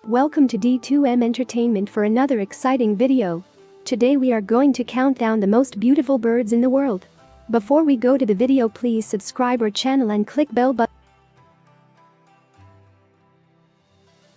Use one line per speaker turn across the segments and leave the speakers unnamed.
Welcome to D2M Entertainment for another exciting video. Today we are going to count down the most beautiful birds in the world. Before we go to the video, please subscribe our channel and click bell button.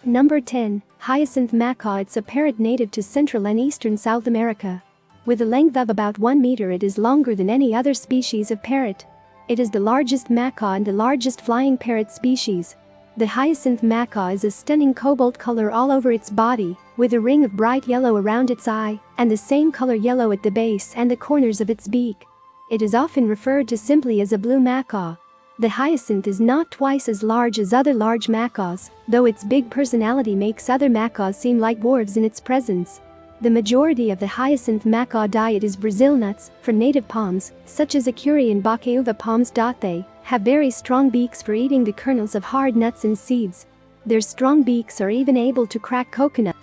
Number 10. Hyacinth Macaw. It's a parrot native to Central and Eastern South America. With a length of about 1 meter, it is longer than any other species of parrot. It is the largest macaw and the largest flying parrot species. The hyacinth macaw is a stunning cobalt color all over its body, with a ring of bright yellow around its eye, and the same color yellow at the base and the corners of its beak. It is often referred to simply as a blue macaw. The hyacinth is not twice as large as other large macaws, though its big personality makes other macaws seem like dwarves in its presence. The majority of the hyacinth macaw diet is Brazil nuts from native palms, such as Acuri and Bacauva palms. They have very strong beaks for eating the kernels of hard nuts and seeds. Their strong beaks are even able to crack coconut.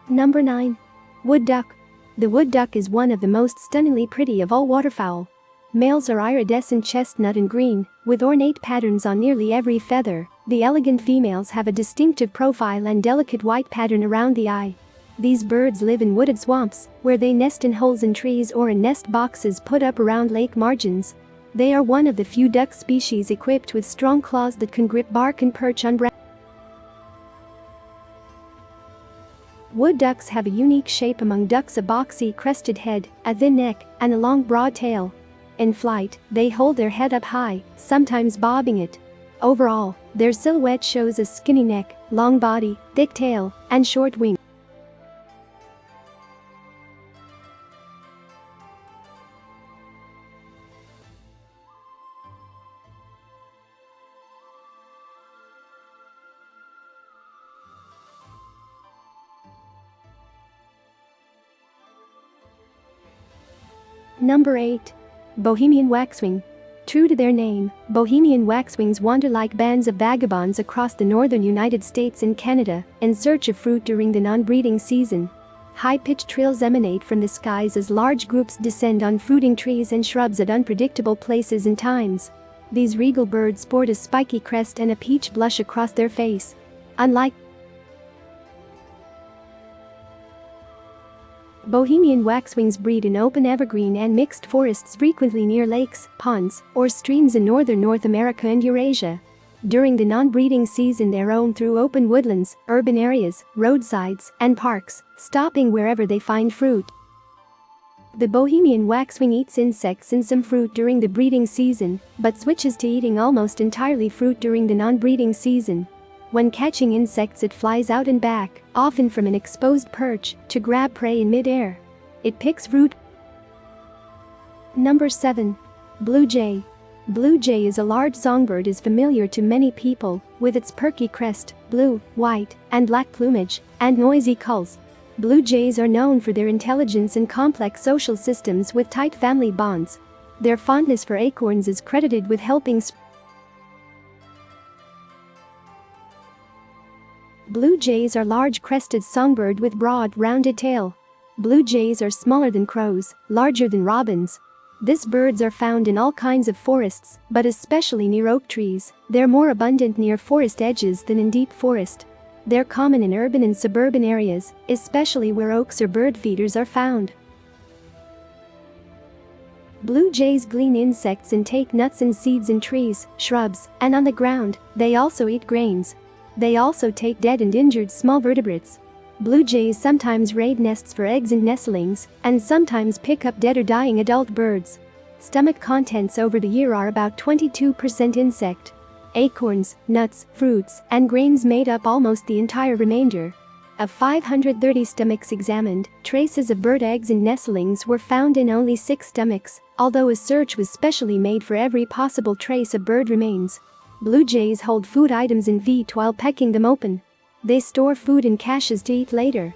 Number 9. Wood duck. The wood duck is one of the most stunningly pretty of all waterfowl. Males are iridescent chestnut and green, with ornate patterns on nearly every feather. The elegant females have a distinctive profile and delicate white pattern around the eye. These birds live in wooded swamps, where they nest in holes in trees or in nest boxes put up around lake margins. They are one of the few duck species equipped with strong claws that can grip bark and perch on branches. Wood ducks have a unique shape among ducks: a boxy crested head, a thin neck, and a long broad tail. In flight, they hold their head up high, sometimes bobbing it. Overall, their silhouette shows a skinny neck, long body, thick tail, and short wings. Number 8. Bohemian waxwing. True to their name, Bohemian waxwings wander like bands of vagabonds across the northern United States and Canada in search of fruit during the non-breeding season. High-pitched trills emanate from the skies as large groups descend on fruiting trees and shrubs at unpredictable places and times. These regal birds sport a spiky crest and a peach blush across their face. Unlike Bohemian waxwings breed in open evergreen and mixed forests, frequently near lakes, ponds, or streams in northern North America and Eurasia. During the non-breeding season, they roam through open woodlands, urban areas, roadsides, and parks, stopping wherever they find fruit. The Bohemian waxwing eats insects and some fruit during the breeding season, but switches to eating almost entirely fruit during the non-breeding season. When catching insects, it flies out and back, often from an exposed perch, to grab prey in mid-air. It picks fruit. Number 7. Blue jay. Blue jay is a large songbird, is familiar to many people, with its perky crest, blue, white, and black plumage, and noisy calls. Blue jays are known for their intelligence and complex social systems with tight family bonds. Their fondness for acorns is credited with helping Blue jays are large crested songbird with broad, rounded tail. Blue jays are smaller than crows, larger than robins. These birds are found in all kinds of forests, but especially near oak trees. They're more abundant near forest edges than in deep forest. They're common in urban and suburban areas, especially where oaks or bird feeders are found. Blue jays glean insects and take nuts and seeds in trees, shrubs, and on the ground. They also eat grains. They also take dead and injured small vertebrates. Blue jays sometimes raid nests for eggs and nestlings, and sometimes pick up dead or dying adult birds. Stomach contents over the year are about 22% insect. Acorns, nuts, fruits, and grains made up almost the entire remainder. Of 530 stomachs examined, traces of bird eggs and nestlings were found in only 6 stomachs, although a search was specially made for every possible trace of bird remains. Blue jays hold food items in feet while pecking them open. They store food in caches to eat later.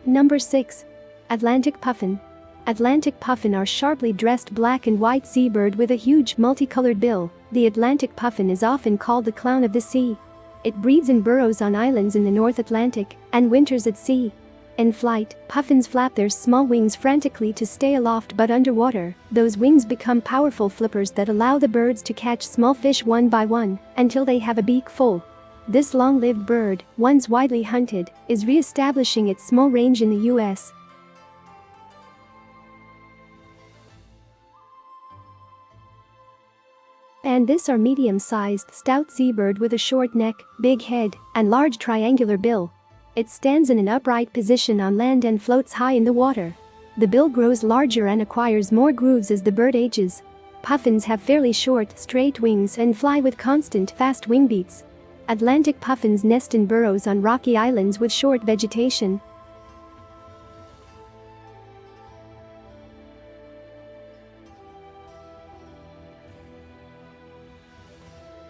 Number 6. Atlantic puffin. Atlantic puffin are sharply dressed black and white seabird with a huge multicolored bill. The Atlantic puffin is often called the clown of the sea. It breeds in burrows on islands in the North Atlantic and winters at sea. In flight, puffins flap their small wings frantically to stay aloft, but underwater, those wings become powerful flippers that allow the birds to catch small fish one by one until they have a beak full. This long-lived bird, once widely hunted, is re-establishing its small range in the U.S. And this are medium-sized stout seabird with a short neck, big head, and large triangular bill. It stands in an upright position on land and floats high in the water. The bill grows larger and acquires more grooves as the bird ages. Puffins have fairly short, straight wings and fly with constant, fast wing beats. Atlantic puffins nest in burrows on rocky islands with short vegetation.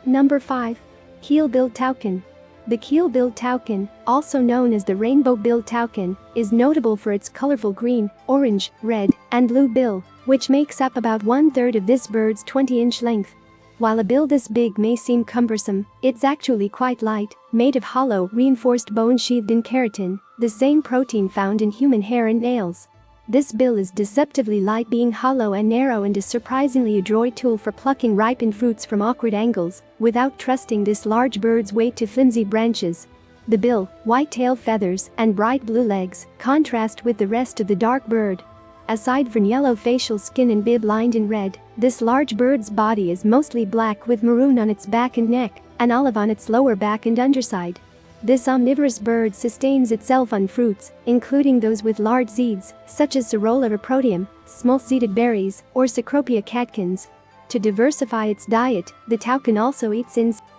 Number 5. Keel-billed toucan. The keel-billed toucan, also known as the rainbow-billed toucan, is notable for its colorful green, orange, red, and blue bill, which makes up about 1/3 of this bird's 20-inch length. While a bill this big may seem cumbersome, it's actually quite light, made of hollow, reinforced bone sheathed in keratin, the same protein found in human hair and nails. This bill is deceptively light, being hollow and narrow, and a surprisingly adroit tool for plucking ripened fruits from awkward angles, without trusting this large bird's weight to flimsy branches. The bill, white tail feathers, and bright blue legs contrast with the rest of the dark bird. Aside from yellow facial skin and bib lined in red, this large bird's body is mostly black with maroon on its back and neck, and olive on its lower back and underside. This omnivorous bird sustains itself on fruits, including those with large seeds, such as Corolla reprotium, small-seeded berries, or Cecropia catkins. To diversify its diet, the toucan also eats insects.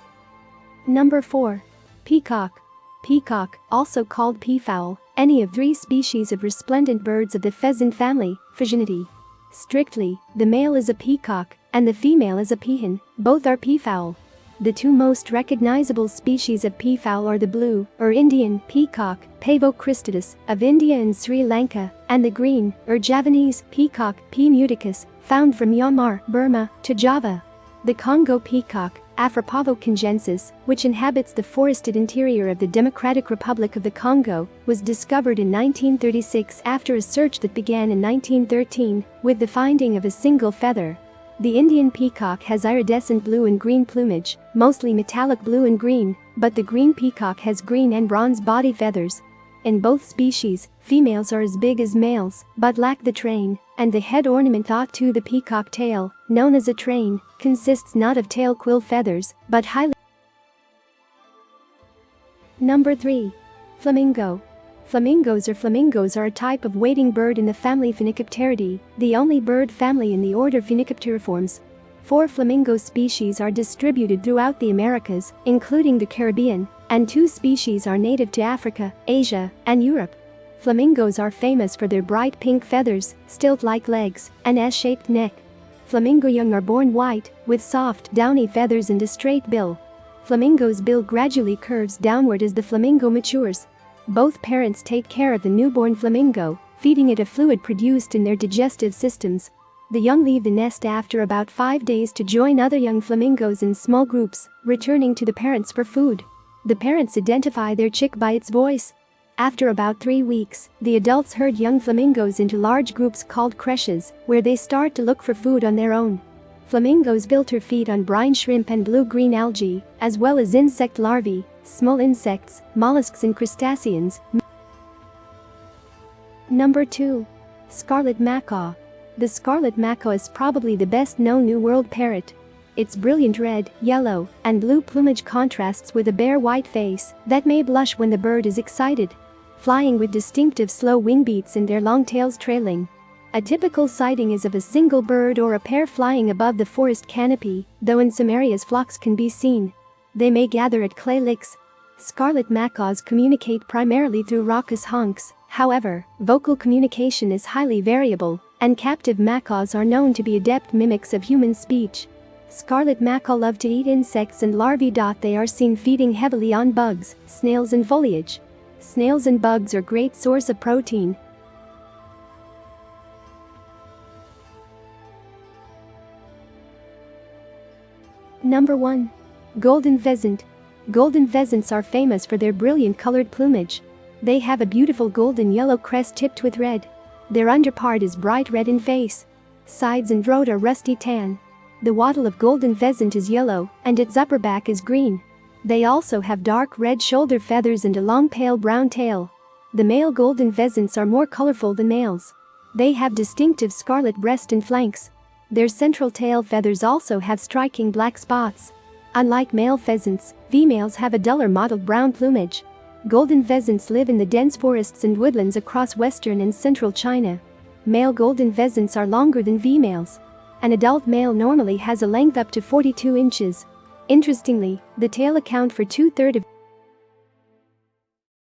Number 4. Peacock. Peacock, also called peafowl, any of 3 species of resplendent birds of the pheasant family, Pheasantinae. Strictly, the male is a peacock, and the female is a peahen, both are peafowl. The 2 most recognizable species of peafowl are the blue, or Indian, peacock, Pavo cristatus, of India and Sri Lanka, and the green, or Javanese, peacock, P. muticus, found from Myanmar, Burma, to Java. The Congo peacock, Afropavo congensis, which inhabits the forested interior of the Democratic Republic of the Congo, was discovered in 1936 after a search that began in 1913, with the finding of a single feather. The Indian peacock has iridescent blue and green plumage, mostly metallic blue and green, but the green peacock has green and bronze body feathers. In both species, females are as big as males, but lack the train, and the head ornament thought to the peacock tail, known as a train, consists not of tail quill feathers, but highly. Number 3. Flamingo. Flamingos are a type of wading bird in the family Phenicopteridae, the only bird family in the order Phenicopteriformes. 4 flamingo species are distributed throughout the Americas, including the Caribbean, and 2 species are native to Africa, Asia, and Europe. Flamingos are famous for their bright pink feathers, stilt-like legs, and S-shaped neck. Flamingo young are born white, with soft, downy feathers and a straight bill. Flamingo's bill gradually curves downward as the flamingo matures. Both parents take care of the newborn flamingo, feeding it a fluid produced in their digestive systems. The young leave the nest after about 5 days to join other young flamingos in small groups, returning to the parents for food. The parents identify their chick by its voice. After about 3 weeks, the adults herd young flamingos into large groups called creches, where they start to look for food on their own. Flamingos filter feed on brine shrimp and blue-green algae, as well as insect larvae, small insects, mollusks and crustaceans. Number 2. Scarlet macaw. The scarlet macaw is probably the best-known New World parrot. Its brilliant red, yellow, and blue plumage contrasts with a bare white face that may blush when the bird is excited, flying with distinctive slow wing beats and their long tails trailing. A typical sighting is of a single bird or a pair flying above the forest canopy, though in some areas flocks can be seen. They may gather at clay licks. Scarlet macaws communicate primarily through raucous honks, however, vocal communication is highly variable, and captive macaws are known to be adept mimics of human speech. Scarlet macaw love to eat insects and larvae. They are seen feeding heavily on bugs, snails and foliage. Snails and bugs are a great source of protein. Number 1. Golden pheasant. Golden pheasants are famous for their brilliant colored plumage. They have a beautiful golden yellow crest tipped with red. Their underpart is bright red in face. Sides and throat are rusty tan. The wattle of golden pheasant is yellow, and its upper back is green. They also have dark red shoulder feathers and a long pale brown tail. The male golden pheasants are more colorful than males. They have distinctive scarlet breast and flanks. Their central tail feathers also have striking black spots. Unlike male pheasants, females have a duller mottled brown plumage. Golden pheasants live in the dense forests and woodlands across western and central China. Male golden pheasants are longer than females. An adult male normally has a length up to 42 inches. Interestingly, the tail accounts for 2/3 of